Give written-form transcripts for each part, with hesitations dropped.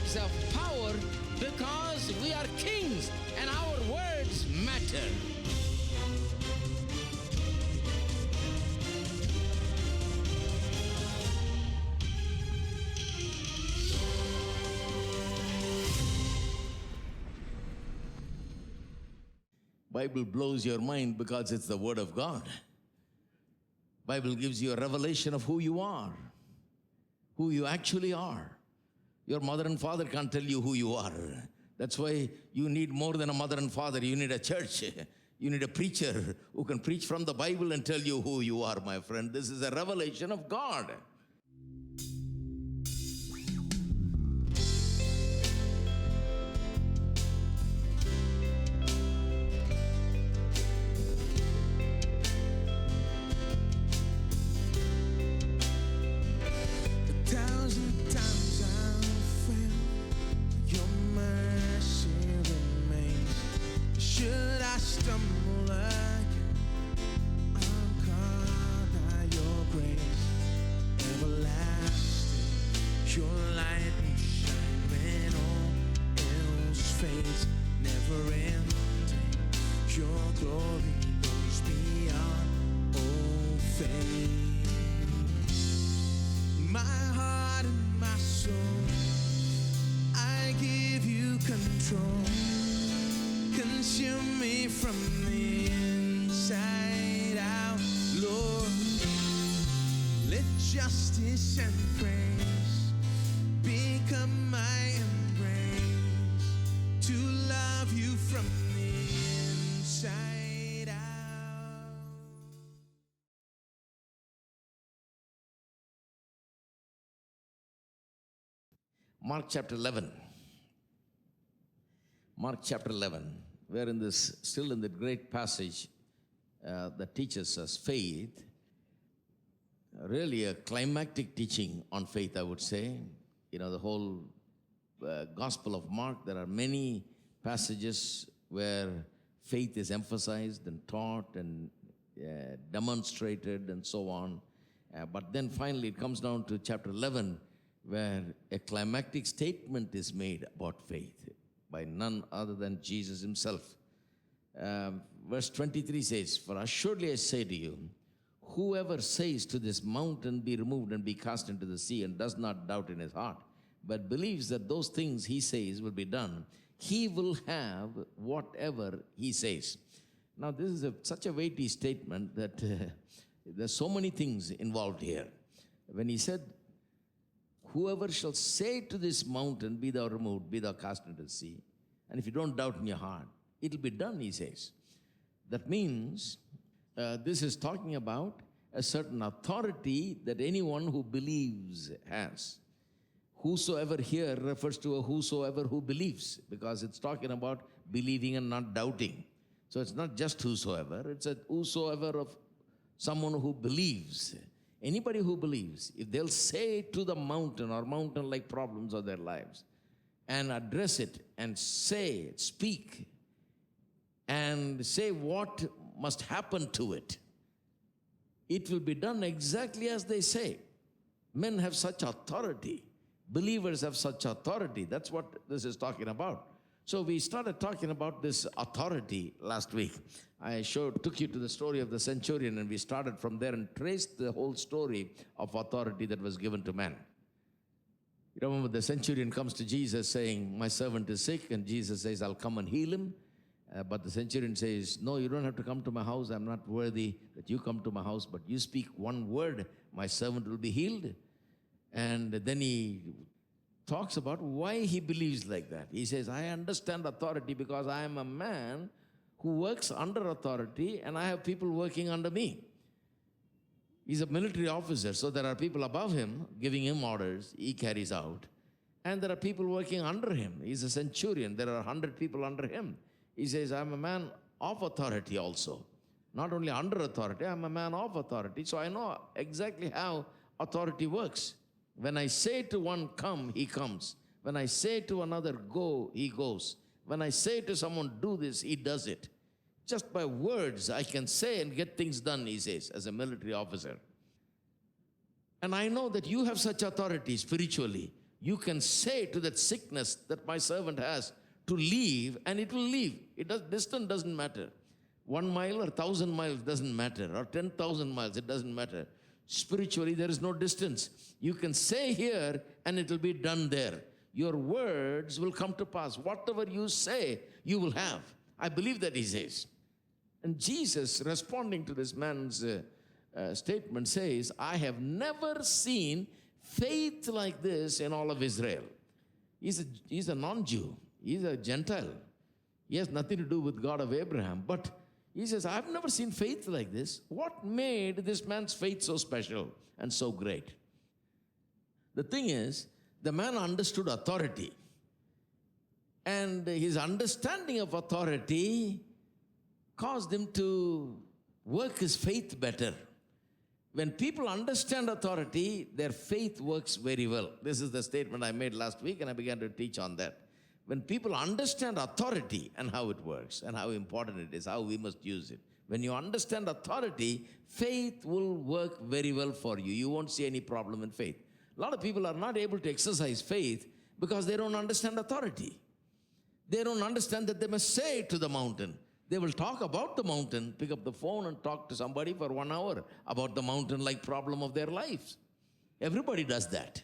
bags of power because we are kings and our words matter. Bible blows your mind because it's the Word of God. Bible gives you a revelation of who you are, who you actually are. Your mother and father can't tell you who you are. That's why you need more than a mother and father. You need a church. You need a preacher who can preach from the Bible and tell you who you are, my friend. This is a revelation of God. Consume me from the inside out, Lord. Let justice and praise become my embrace, to love you from the inside out. Mark chapter 11. Mark chapter 11. We're still in the great passage that teaches us faith. Really a climactic teaching on faith, I would say. You know, the whole Gospel of Mark, there are many passages where faith is emphasized and taught and demonstrated and so on. But then finally it comes down to chapter 11, where a climactic statement is made about faith by none other than Jesus himself. Verse 23 says, "For assuredly I say to you, whoever says to this mountain, be removed and be cast into the sea, and does not doubt in his heart, but believes that those things he says will be done, he will have whatever he says." Now this is such a weighty statement that there's so many things involved here. When he said, "Whoever shall say to this mountain, be thou removed, be thou cast into the sea," and if you don't doubt in your heart, it'll be done, he says. That means this is talking about a certain authority that anyone who believes has. Whosoever here refers to a whosoever who believes, because it's talking about believing and not doubting. So it's not just whosoever, it's a whosoever of someone who believes. Anybody who believes, if they'll say to the mountain or mountain-like problems of their lives and address it and say, speak, and say what must happen to it, it will be done exactly as they say. Men have such authority. Believers have such authority. That's what this is talking about. So we started talking about this authority last week. I took you to the story of the centurion, and we started from there and traced the whole story of authority that was given to man. You remember the centurion comes to Jesus saying, "My servant is sick," and Jesus says, "I'll come and heal him." But the centurion says, "No, you don't have to come to my house. I'm not worthy that you come to my house, but you speak one word, my servant will be healed." And then he talks about why he believes like that. He says, "I understand authority because I am a man who works under authority, and I have people working under me." He's a military officer, so there are people above him giving him orders, he carries out. And there are people working under him. He's a centurion, there are 100 people under him. He says, "I'm a man of authority also. Not only under authority, I'm a man of authority, so I know exactly how authority works. When I say to one, come, he comes. When I say to another, go, he goes. When I say to someone, do this, he does it. Just by words, I can say and get things done," he says, as a military officer. "And I know that you have such authority spiritually. You can say to that sickness that my servant has to leave, and it will leave. Distance doesn't matter. 1 mile or 1,000 miles doesn't matter, or 10,000 miles, it doesn't matter. Spiritually, there is no distance. You can say here, and it will be done there. Your words will come to pass. Whatever you say, you will have. I believe that, he says. And Jesus, responding to this man's statement, says, I have never seen faith like this in all of Israel. He's a non-Jew. He's a Gentile. He has nothing to do with God of Abraham. But he says, I've never seen faith like this. What made this man's faith so special and so great? The thing is, the man understood authority. And his understanding of authority caused him to work his faith better. When people understand authority, their faith works very well. This is the statement I made last week, and I began to teach on that. When people understand authority and how it works and how important it is, how we must use it. When you understand authority, faith will work very well for you. You won't see any problem in faith. A lot of people are not able to exercise faith because they don't understand authority. They don't understand that they must say to the mountain. They will talk about the mountain, pick up the phone and talk to somebody for 1 hour about the mountain-like problem of their lives. Everybody does that.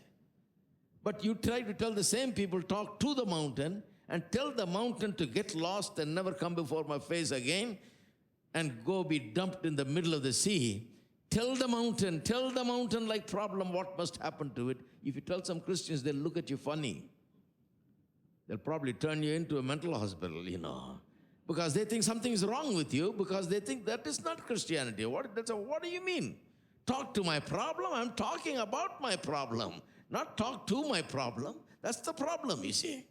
But you try to tell the same people, talk to the mountain and tell the mountain to get lost and never come before my face again and go be dumped in the middle of the sea. Tell the mountain-like problem what must happen to it. If you tell some Christians, they'll look at you funny. They'll probably turn you into a mental hospital, because they think something is wrong with you, because they think that is not Christianity. What do you mean? Talk to my problem? I'm talking about my problem, not talk to my problem. That's the problem, you see.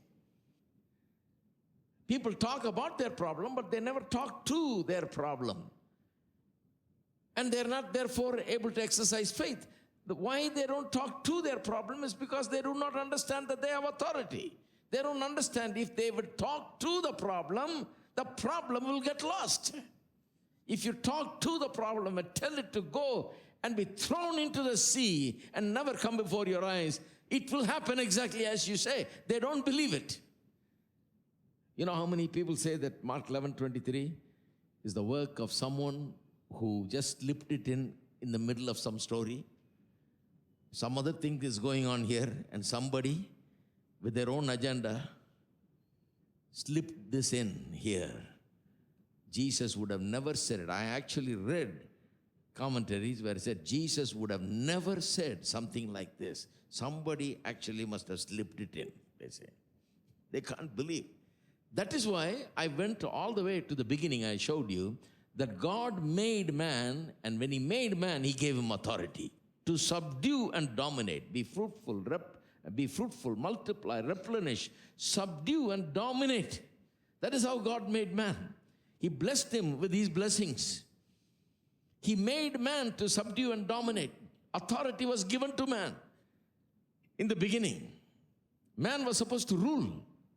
People talk about their problem, but they never talk to their problem. And they're not, therefore, able to exercise faith. Why they don't talk to their problem is because they do not understand that they have authority. They don't understand if they would talk to the problem will get lost. If you talk to the problem and tell it to go and be thrown into the sea and never come before your eyes, it will happen exactly as you say. They don't believe it. You know how many people say that Mark 11:23 is the work of someone who just slipped it in the middle of some story? Some other thing is going on here, and somebody with their own agenda slipped this in here. Jesus would have never said it. I actually read commentaries where it said Jesus would have never said something like this. Somebody actually must have slipped it in, they say. They can't believe. That is why I went all the way to the beginning. I showed you that God made man, and when he made man, he gave him authority to subdue and dominate. Be fruitful, multiply, replenish, subdue and dominate. That is how God made man. He blessed him with these blessings. He made man to subdue and dominate. Authority was given to man in the beginning. Man was supposed to rule.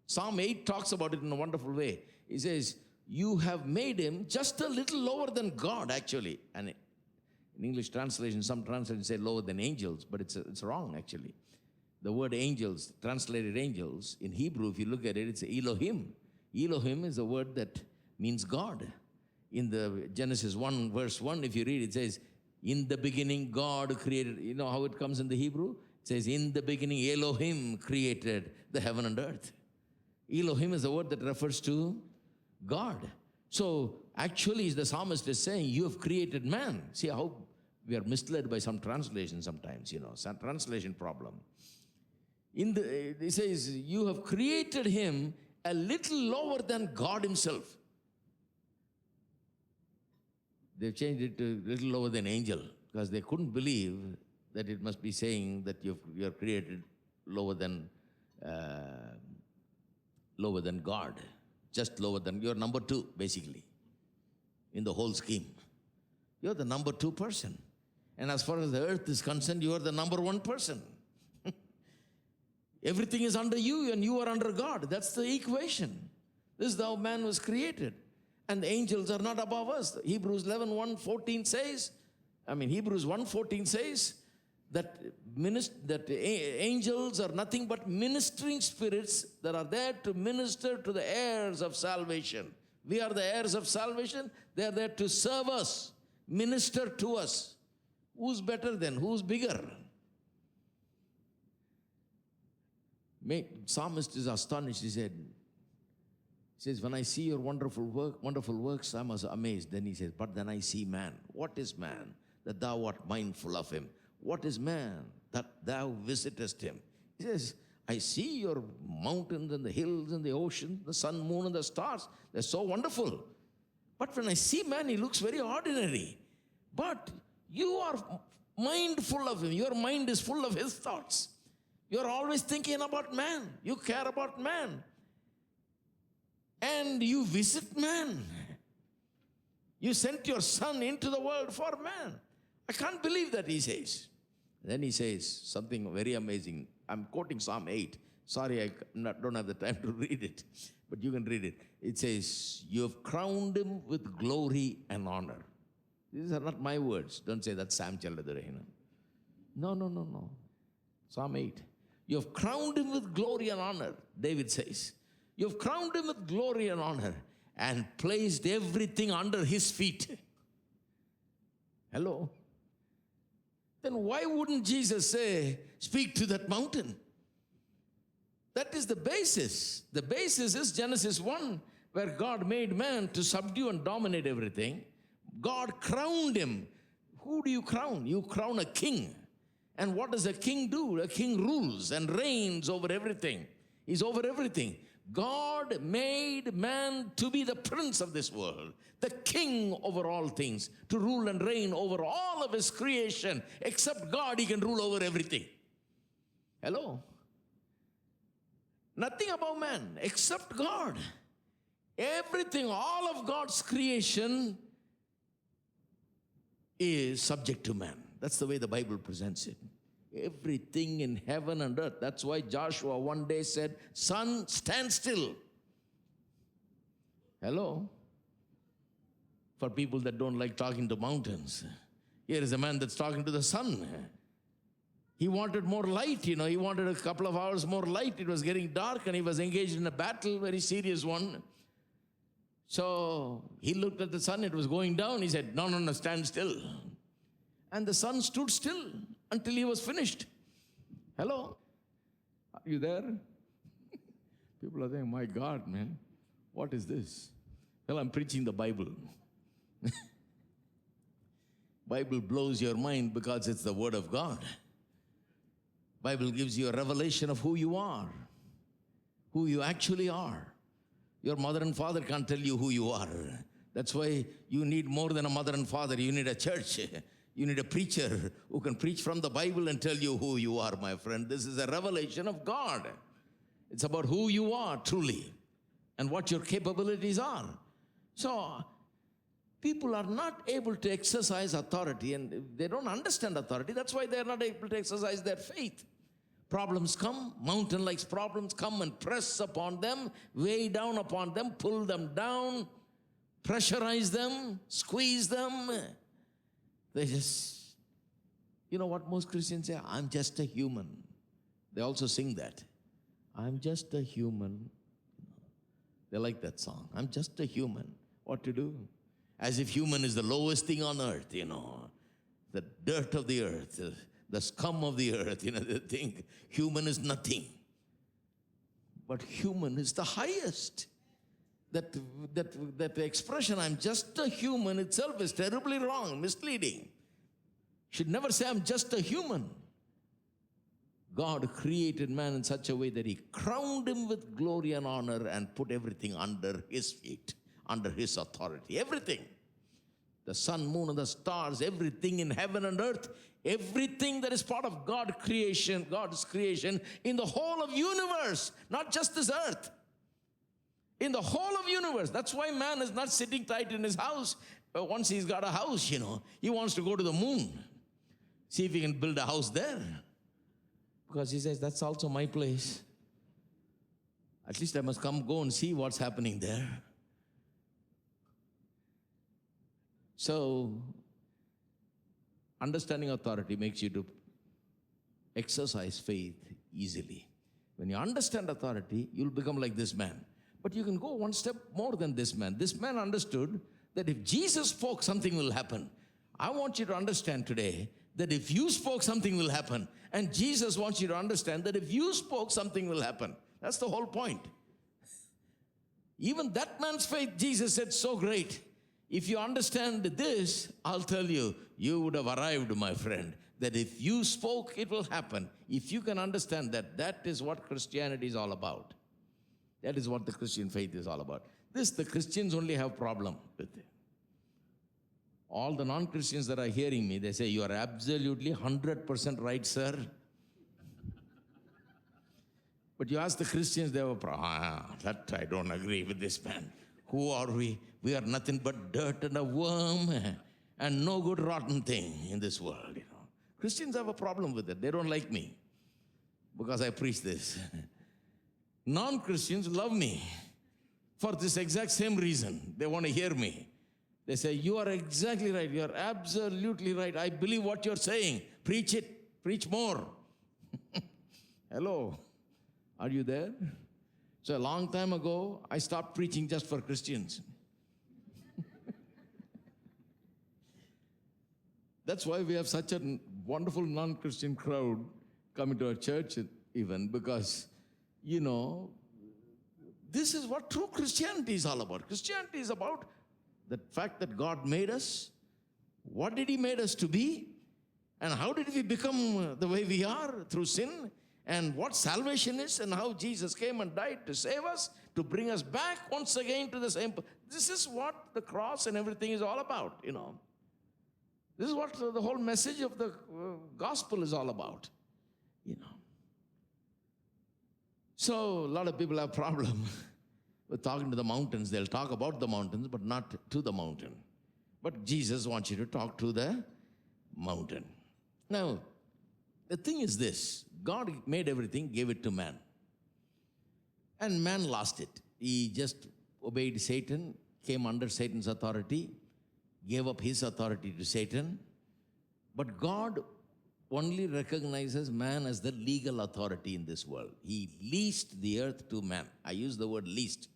Psalm 8 talks about it in a wonderful way. He says, you have made him just a little lower than God, actually. And in English translation, some translations say lower than angels, but it's wrong, actually. The word angels, translated angels, in Hebrew, if you look at it, it's Elohim. Elohim is a word that means God. In the Genesis 1, verse 1, if you read, it says, in the beginning, God created. You know how it comes in the Hebrew? It says, in the beginning, Elohim created the heaven and earth. Elohim is a word that refers to God. So actually, the psalmist is saying, you have created man. See how we are misled by some translation sometimes, some translation problem. It says, you have created him a little lower than God himself. They've changed it to a little lower than angel because they couldn't believe that it must be saying that you're created lower than God, just lower than, you're number 2, basically, in the whole scheme. You're the number 2 person. And as far as the earth is concerned, you are the number 1 person. Everything is under you and you are under God. That's the equation. This is how man was created. And the angels are not above us. Hebrews 11:14 says, Hebrews 1:14 says Angels are nothing but ministering spirits that are there to minister to the heirs of salvation. We are the heirs of salvation. They are there to serve us, minister to us. Who's better then? Who's bigger? Psalmist is astonished. He says, when I see your wonderful works, I was amazed. Then he says, but then I see man. What is man that thou art mindful of him? What is man that thou visitest him? He says, I see your mountains and the hills and the ocean, the sun, moon, and the stars. They're so wonderful. But when I see man, he looks very ordinary. But you are mindful of him. Your mind is full of his thoughts. You're always thinking about man. You care about man. And you visit man. You sent your son into the world for man. I can't believe that, he says. Then he says something very amazing. I'm quoting Psalm 8. Sorry, I don't have the time to read it, but you can read it. It says, you have crowned him with glory and honor. These are not my words. Don't say that Sam Chaladurehina. No. Psalm 8. You have crowned him with glory and honor, David says. You have crowned him with glory and honor and placed everything under his feet. Hello? Then why wouldn't Jesus say, speak to that mountain? That is the basis. The basis is Genesis 1, where God made man to subdue and dominate everything. God crowned him. Who do you crown? You crown a king. And what does a king do? A king rules and reigns over everything. He's over everything. God made man to be the prince of this world, the king over all things, to rule and reign over all of his creation. Except God, he can rule over everything. Hello? Nothing about man except God. Everything, all of God's creation is subject to man. That's the way the Bible presents it. Everything in heaven and earth. That's why Joshua one day said, sun, stand still. Hello? For people that don't like talking to mountains, here is a man that's talking to the sun. He wanted more light, he wanted a couple of hours more light. It was getting dark and he was engaged in a battle, very serious one. So he looked at the sun, it was going down. He said, no, stand still. And the sun stood still until he was finished. Hello? Are you there? People are saying, my God, man, what is this? Well, I'm preaching the Bible. Bible blows your mind because it's the Word of God. Bible gives you a revelation of who you are, who you actually are. Your mother and father can't tell you who you are. That's why you need more than a mother and father. You need a church. You need a preacher who can preach from the Bible and tell you who you are, my friend. This is a revelation of God. It's about who you are truly and what your capabilities are. So people are not able to exercise authority, and they don't understand authority. That's why they're not able to exercise their faith. Problems come, mountain-like problems come and press upon them, weigh down upon them, pull them down, pressurize them, squeeze them. They just, you know what most Christians say? I'm just a human. They also sing that. I'm just a human. They like that song. I'm just a human. What to do? As if human is the lowest thing on earth, the dirt of the earth, the scum of the earth, they think human is nothing. But human is the highest. That expression, I'm just a human, itself is terribly wrong, misleading. Should never say, I'm just a human. God created man in such a way that he crowned him with glory and honor and put everything under his feet, under his authority. Everything. The sun, moon, and the stars, everything in heaven and earth, everything that is part of God's creation in the whole of universe, not just this earth. In the whole of universe. That's why man is not sitting tight in his house. But once he's got a house, he wants to go to the moon. See if he can build a house there. Because he says, that's also my place. At least I must go and see what's happening there. So, understanding authority makes you to exercise faith easily. When you understand authority, you'll become like this man. But you can go one step more than this man. This man understood that if Jesus spoke, something will happen. I want you to understand today that if you spoke, something will happen. And Jesus wants you to understand that if you spoke, something will happen. That's the whole point. Even that man's faith, Jesus said, so great. If you understand this, I'll tell you, you would have arrived, my friend, that if you spoke, it will happen. If you can understand that, that is what Christianity is all about. That is what the Christian faith is all about. This, the Christians only have problem with it. All the non-Christians that are hearing me, they say, you are absolutely 100% right, sir. But you ask the Christians, they have a problem. That I don't agree with this man. Who are we? We are nothing but dirt and a worm and no good rotten thing in this world. You know, Christians have a problem with it. They don't like me because I preach this. Non-Christians love me for this exact same reason. They want to hear me. They say, you are exactly right. You are absolutely right. I believe what you're saying. Preach it. Preach more. Hello. Are you there? So a long time ago, I stopped preaching just for Christians. That's why we have such a wonderful non-Christian crowd coming to our church even, because, you know, this is what true Christianity is all about. Christianity is about the fact that God made us. What did He made us to be? And how did we become the way we are through sin? And what salvation is, and how Jesus came and died to save us, to bring us back once again to the same. This is what the cross and everything is all about, you know. This is what the whole message of the gospel is all about, you know. So a lot of people have problem with talking to the mountains. They'll talk about the mountains, but not to the mountain. But Jesus wants you to talk to the mountain. Now, the thing is this. God made everything, gave it to man. And man lost it. He just obeyed Satan, came under Satan's authority, gave up his authority to Satan. But God only recognizes man as the legal authority in this world. He leased the earth to man. I use the word leased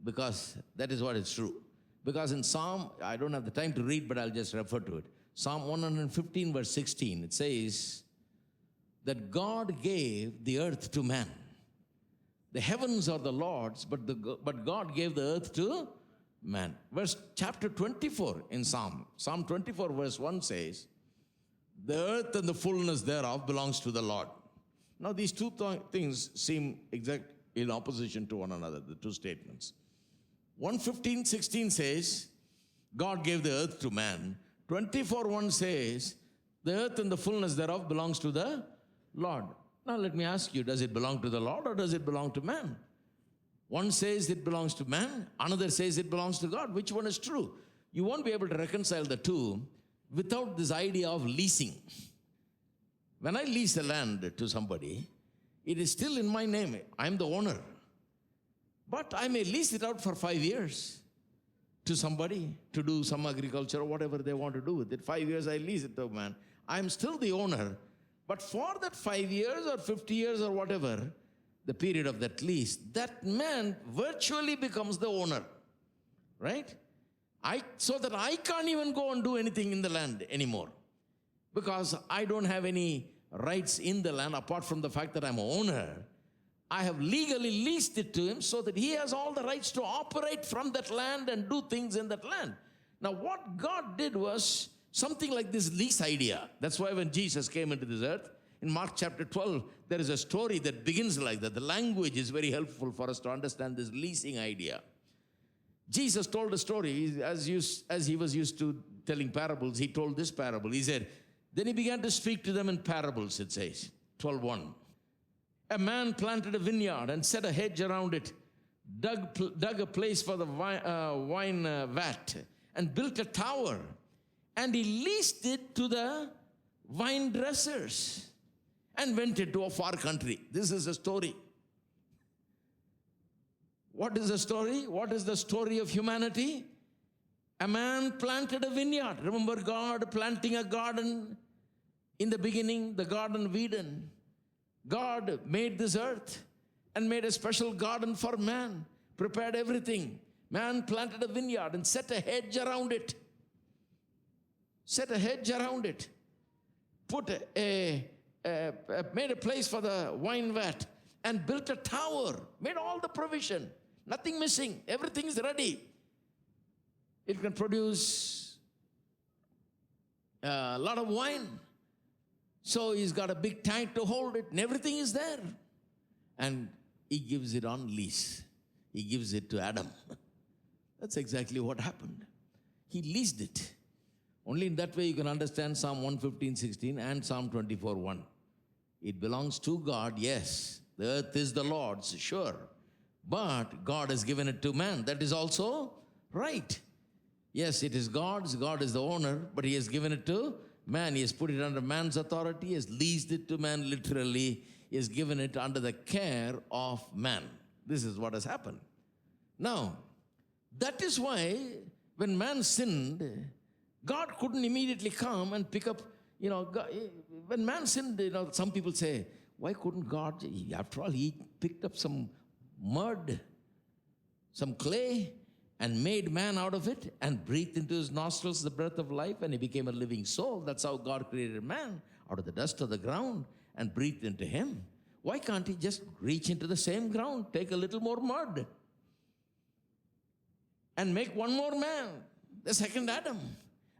because that is what is true. Because in Psalm, I don't have the time to read, but I'll just refer to it. Psalm 115 verse 16, it says that God gave the earth to man. The heavens are the Lord's, but God gave the earth to man. Chapter 24 in Psalm 24 verse 1 says, the earth and the fullness thereof belongs to the Lord. Now these two things seem exact in opposition to one another, the two statements. 1:15-16 says, God gave the earth to man. 24:1 says, the earth and the fullness thereof belongs to the Lord. Now let me ask you, does it belong to the Lord or does it belong to man? One says it belongs to man, another says it belongs to God. Which one is true? You won't be able to reconcile the two without this idea of leasing. When I lease a land to somebody, it is still in my name. I'm the owner. But I may lease it out for 5 years to somebody to do some agriculture or whatever they want to do with it. 5 years I lease it to a man. I'm still the owner. But for that 5 years or 50 years or whatever, the period of that lease, that man virtually becomes the owner, right? So that I can't even go and do anything in the land anymore because I don't have any rights in the land apart from the fact that I'm an owner. I have legally leased it to him so that he has all the rights to operate from that land and do things in that land. Now what God did was something like this lease idea. That's why when Jesus came into this earth, in Mark chapter 12, there is a story that begins like that. The language is very helpful for us to understand this leasing idea. Jesus told a story, as he was used to telling parables, he told this parable. He said, then he began to speak to them in parables, it says, 12:1. A man planted a vineyard and set a hedge around it, dug a place for the wine vat, and built a tower. And he leased it to the vine dressers and went into a far country. This is a story. What is the story? What is the story of humanity? A man planted a vineyard. Remember God planting a garden? In the beginning, the Garden of Eden, God made this earth and made a special garden for man, prepared everything. Man planted a vineyard and set a hedge around it. Set a hedge around it. Made a place for the wine vat and built a tower, made all the provision, nothing missing, everything is ready. It can produce a lot of wine. So he's got a big tank to hold it, and everything is there. And he gives it on lease. He gives it to Adam. That's exactly what happened. He leased it. Only in that way you can understand Psalm 115:16 and Psalm 24:1. It belongs to God, yes. The earth is the Lord's, sure. But God has given it to man. That is also right. Yes, it is God's. God is the owner, but he has given it to man. He has put it under man's authority. He has leased it to man literally. He has given it under the care of man. This is what has happened. Now, that is why when man sinned, God couldn't immediately come and pick up, God, when man sinned, some people say, why couldn't God, after all, he picked up some mud, some clay, and made man out of it and breathed into his nostrils the breath of life, and he became a living soul. That's how God created man, out of the dust of the ground, and breathed into him. Why can't he just reach into the same ground, take a little more mud, and make one more man, the second Adam,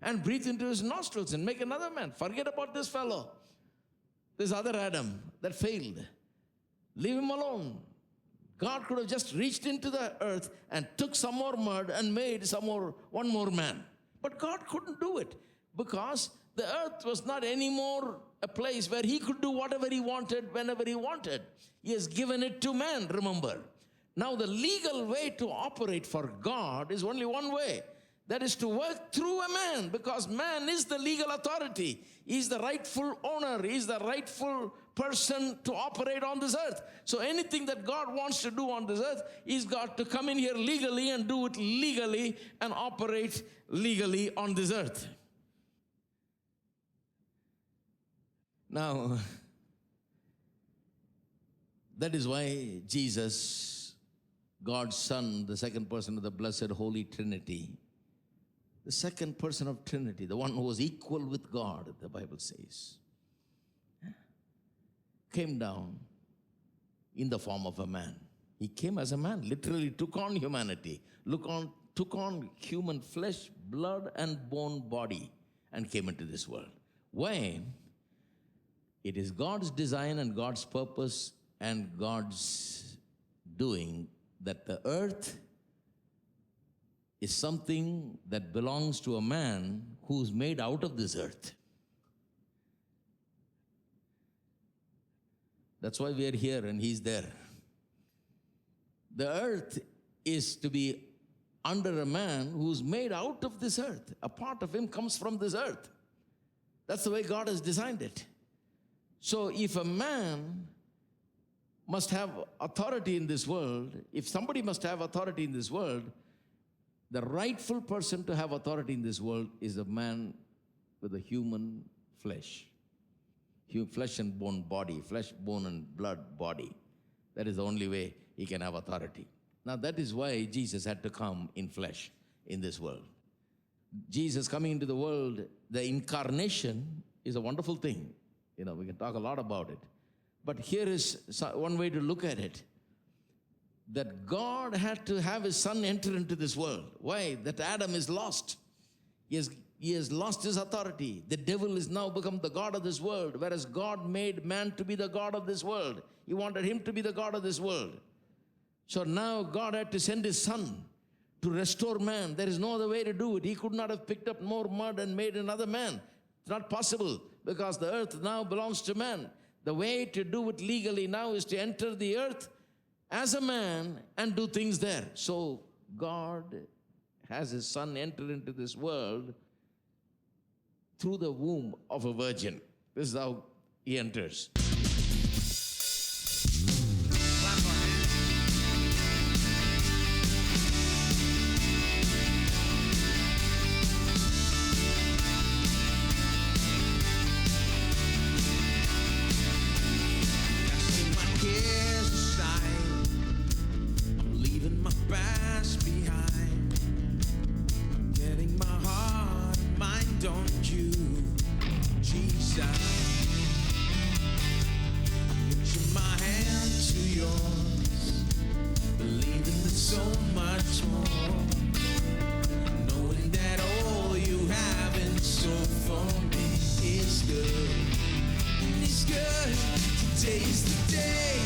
and breathe into his nostrils and make another man? Forget about this fellow, this other Adam that failed. Leave him alone. God could have just reached into the earth and took some more mud and made one more man. But God couldn't do it because the earth was not anymore a place where he could do whatever he wanted, whenever he wanted. He has given it to man, remember. Now the legal way to operate for God is only one way. That is to work through a man, because man is the legal authority. He's the rightful owner. He's the rightful person to operate on this earth. So anything that God wants to do on this earth, he's got to come in here legally and do it legally and operate legally on this earth. Now, that is why Jesus, God's Son, the second person of the Blessed Holy Trinity, the second person of Trinity, the one who was equal with God, the Bible says, came down in the form of a man. He came as a man, literally took on humanity, took on human flesh, blood, and bone body, and came into this world. Why? It is God's design and God's purpose and God's doing that the earth is something that belongs to a man who's made out of this earth. That's why we are here and he's there. The earth is to be under a man who's made out of this earth. A part of him comes from this earth. That's the way God has designed it. So if a man must have authority in this world, if somebody must have authority in this world, the rightful person to have authority in this world is a man with a human flesh. Flesh and bone body, flesh, bone and blood body. That is the only way he can have authority. Now that is why Jesus had to come in flesh in this world. Jesus coming into the world, the incarnation is a wonderful thing. We can talk a lot about it. But here is one way to look at it. That God had to have his Son enter into this world. Why? That Adam is lost. He has lost his authority. The devil is now become the God of this world, whereas God made man to be the God of this world. He wanted him to be the God of this world. So now God had to send his Son to restore man. There is no other way to do it. He could not have picked up more mud and made another man. It's not possible, because the earth now belongs to man. The way to do it legally now is to enter the earth as a man and do things there. So God has his Son enter into this world through the womb of a virgin. This is how he enters. so much more. Knowing that all you have in store for me is good. It's good. Today's the day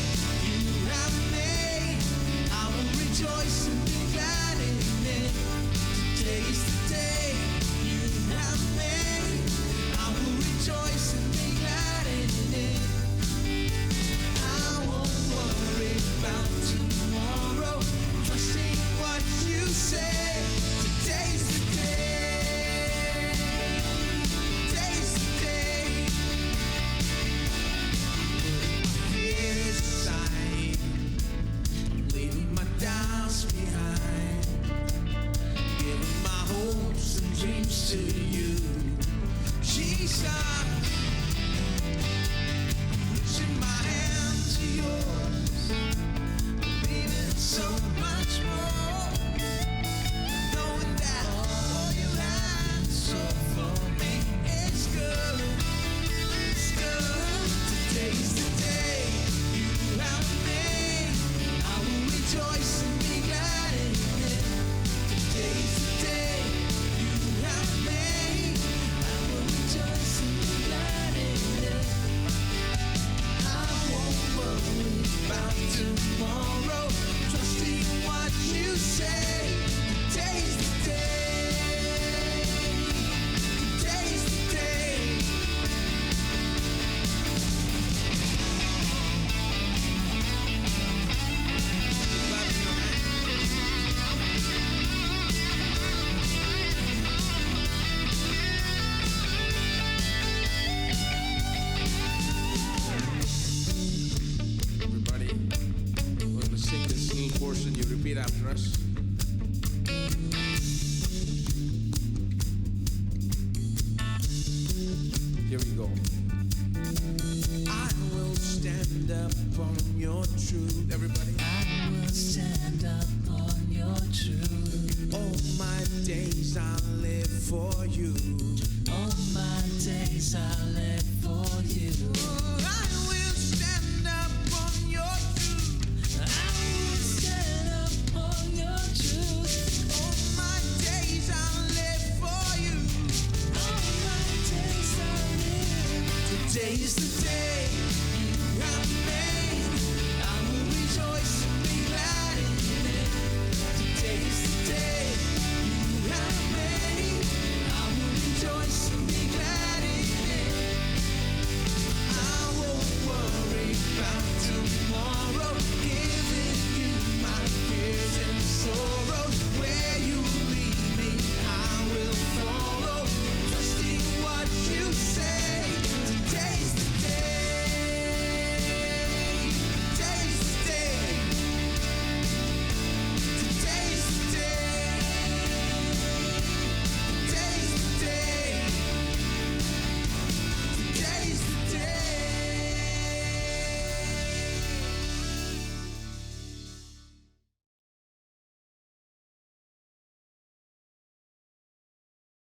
you have made. I will rejoice and be glad in it. Today's the day you have made. I will rejoice and be glad in it. I won't worry about tomorrow. Trusting what you say. Today's the day. Today's the day. Fears aside, I'm leaving my doubts behind. Giving my hopes and dreams to you, Jesus. Reaching my hand to yours, believing so much more. Knowing that all you have so for me is good. It's good. Today's the day you have made. I will rejoice and be glad in it. Today's the day you have made. I will rejoice and be glad in it. I won't worry about tomorrow. Trusting what you say. Today's the day. Today's the day. Everybody, we're going to sing this little portion. You repeat after us. Here we go. I will stand up on your truth. Everybody. I will stand up on your truth. All my days I'll live for you. All my days I'll live for you. I will stand up on your truth. I will stand up on your truth. All my days I'll live for you. All my days I'll live. Today's the